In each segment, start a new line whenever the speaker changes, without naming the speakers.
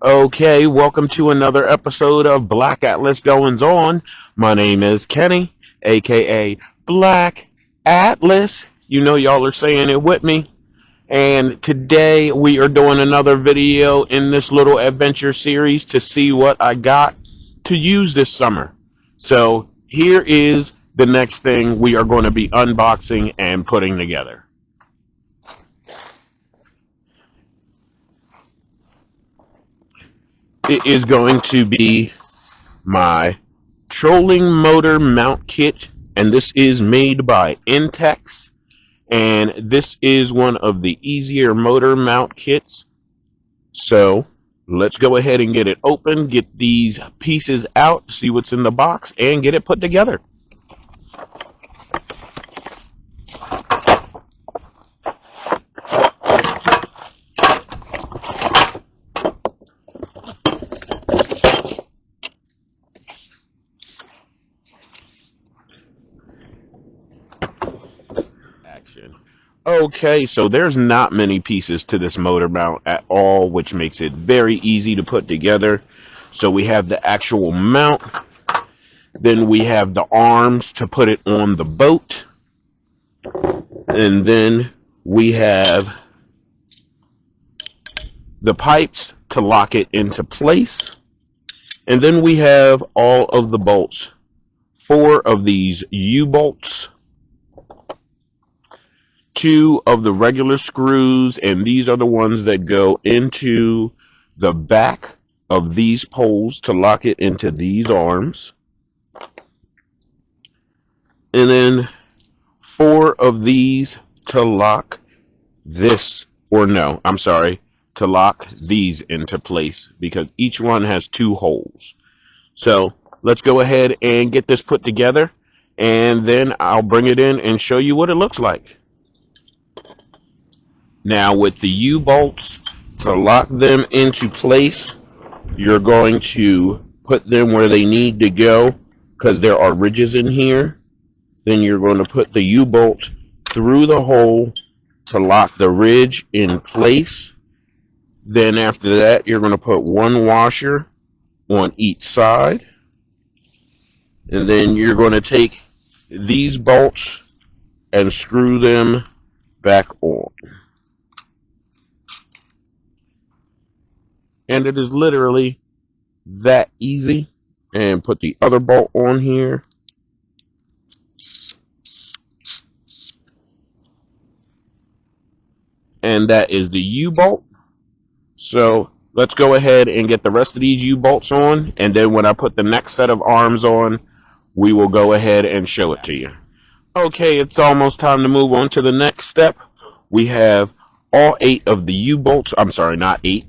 Okay, welcome to another episode of Black Atlas Goings On. My name is Kenny, aka Black Atlas. You know, y'all are saying it with me. And today we are doing another video in this little adventure series to see what I got to use this summer. So here is the next thing we are going to be unboxing and putting together. It is going to be my Trolling Motor Mount kit, and this is made by Intex, and this is one of the easier motor mount kits. So let's go ahead and get it open, get these pieces out, see what's in the box, and get it put together. Action. Okay, so there's not many pieces to this motor mount at all, which makes it very easy to put together. So we have the actual mount, then we have the arms to put it on the boat, and then we have the pipes to lock it into place, and then we have all of the bolts. 4 of these U-bolts, 2 of the regular screws, and these are the ones that go into the back of these poles to lock it into these arms, and then 4 of these to lock this, or no, I'm sorry, to lock these into place, because each one has 2 holes. So let's go ahead and get this put together, and then I'll bring it in and show you what it looks like. Now with the U-bolts, to lock them into place, you're going to put them where they need to go, because there are ridges in here. Then you're going to put the U-bolt through the hole to lock the ridge in place. Then after that, you're going to put 1 washer on each side. And then you're going to take these bolts and screw them back on. And it is literally that easy. And put the other bolt on here. And that is the U-bolt. So let's go ahead and get the rest of these U-bolts on, and then when I put the next set of arms on, we will go ahead and show it to you. Okay, it's almost time to move on to the next step. We have all 8 of the U-bolts. I'm sorry, not 8,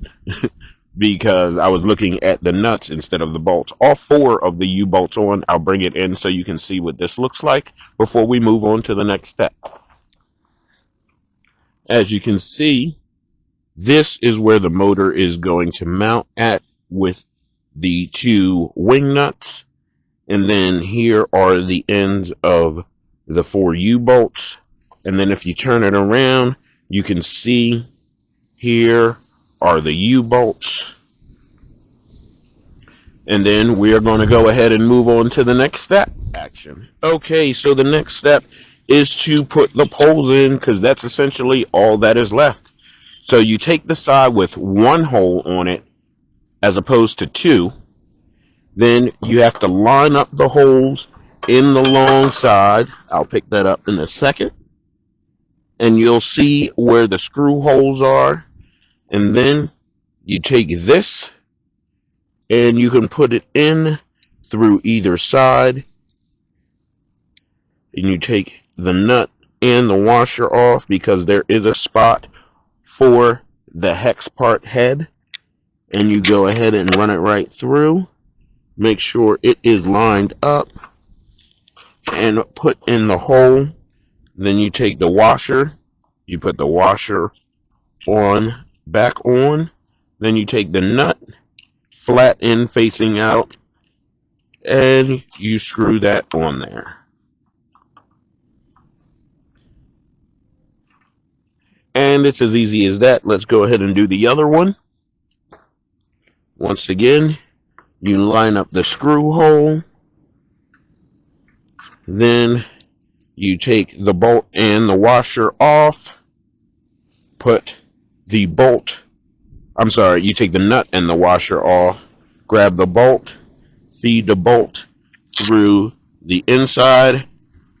because I was looking at the nuts instead of the bolts. All 4 of the U-bolts on. I'll bring it in so you can see what this looks like before we move on to the next step. As you can see, this is where the motor is going to mount at, with the 2 wing nuts. And then here are the ends of the 4 U-bolts. And then if you turn it around, you can see here are the U-bolts. And then we are going to go ahead and move on to the next step. Action. Okay, so the next step is to put the poles in, because that's essentially all that is left. So you take the side with 1 hole on it as opposed to 2. Then you have to line up the holes in the long side. I'll pick that up in a second. And you'll see where the screw holes are. And then you take this and you can put it in through either side. And you take the nut and the washer off, because there is a spot for the hex part head. And you go ahead and run it right through. Make sure it is lined up and put in the hole. Then you take the washer, you put the washer on, back on. Then you take the nut, flat end facing out, and you screw that on there. And it's as easy as that. Let's go ahead and do the other one. Once again, you line up the screw hole, then you take the bolt and the washer off, put the bolt, you take the nut and the washer off, grab the bolt, feed the bolt through the inside,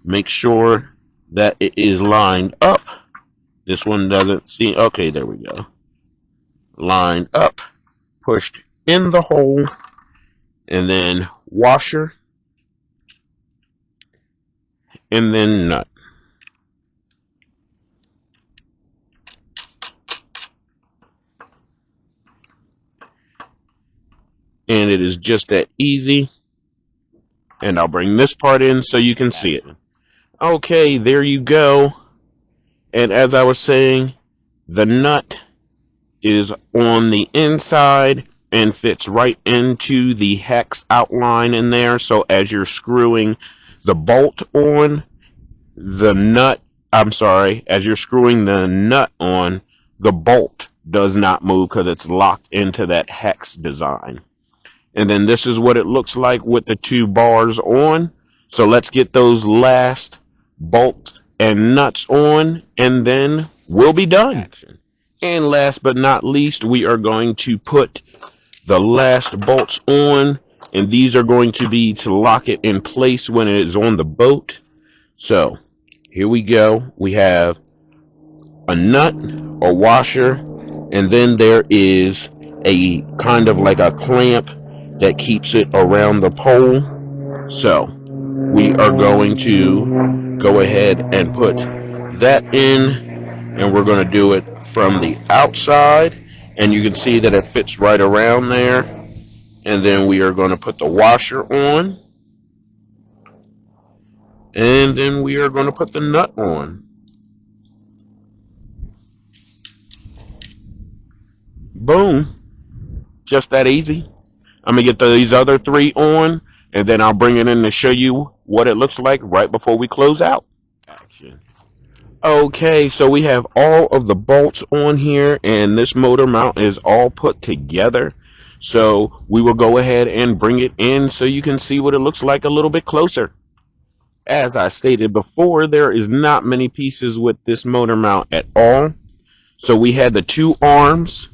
make sure that it is lined up. This one doesn't see, okay, there we go. Lined up, pushed in the hole, and then washer, and then nut. And it is just that easy. And I'll bring this part in so you can see it. Okay, there you go. And as I was saying, the nut is on the inside and fits right into the hex outline in there. So as you're screwing the bolt on, as you're screwing the nut on, the bolt does not move because it's locked into that hex design. And then this is what it looks like with the two bars on. So let's get those last bolts and nuts on, and then we'll be done. And last but not least, we are going to put the last bolts on, and these are going to be to lock it in place when it is on the boat. So here we go. We have a nut, a washer, and then there is a kind of like a clamp that keeps it around the pole. So we are going to go ahead and put that in, and we're going to do it from the outside, and you can see that it fits right around there. And then we are going to put the washer on, and then we are going to put the nut on. Boom. Just that easy. I'm going to get these other three on, and then I'll bring it in to show you what it looks like right before we close out. Action. Okay, so we have all of the bolts on here, and this motor mount is all put together. So we will go ahead and bring it in so you can see what it looks like a little bit closer. As I stated before, there is not many pieces with this motor mount at all. So we had the two arms,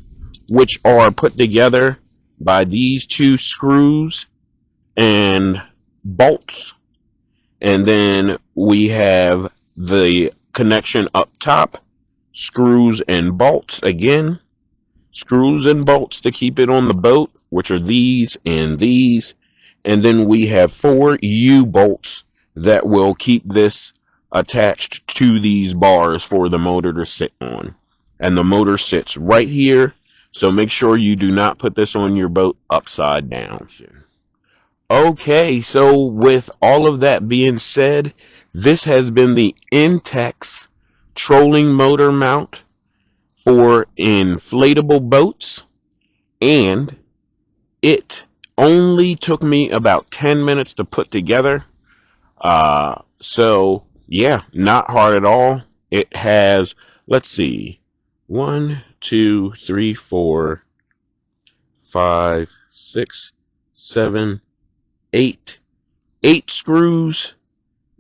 which are put together by these two screws and bolts. And then we have the connection up top, screws and bolts again, screws and bolts to keep it on the boat, which are these and these. And then we have 4 U-bolts that will keep this attached to these bars for the motor to sit on. And the motor sits right here, so make sure you do not put this on your boat upside down. Okay, so with all of that being said, this has been the Intex Trolling Motor Mount for inflatable boats, and it only took me about 10 minutes to put together. So yeah, not hard at all. It has, let's see, 1, 2, 3, 4, 5, 6, 7, 8 screws,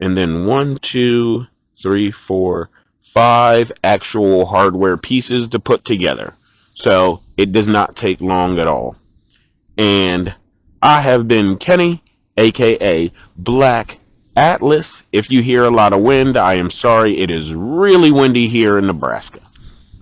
and then 1, 2, 3, 4, 5 actual hardware pieces to put together. So it does not take long at all. And I have been Kenny, aka Black Atlas. If you hear a lot of wind, I am sorry. It is really windy here in Nebraska.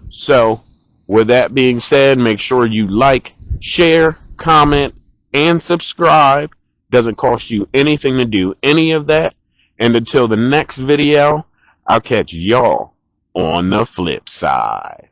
So with that being said, make sure you like, share, comment, and subscribe. Doesn't cost you anything to do any of that. And until the next video, I'll catch y'all on the flip side.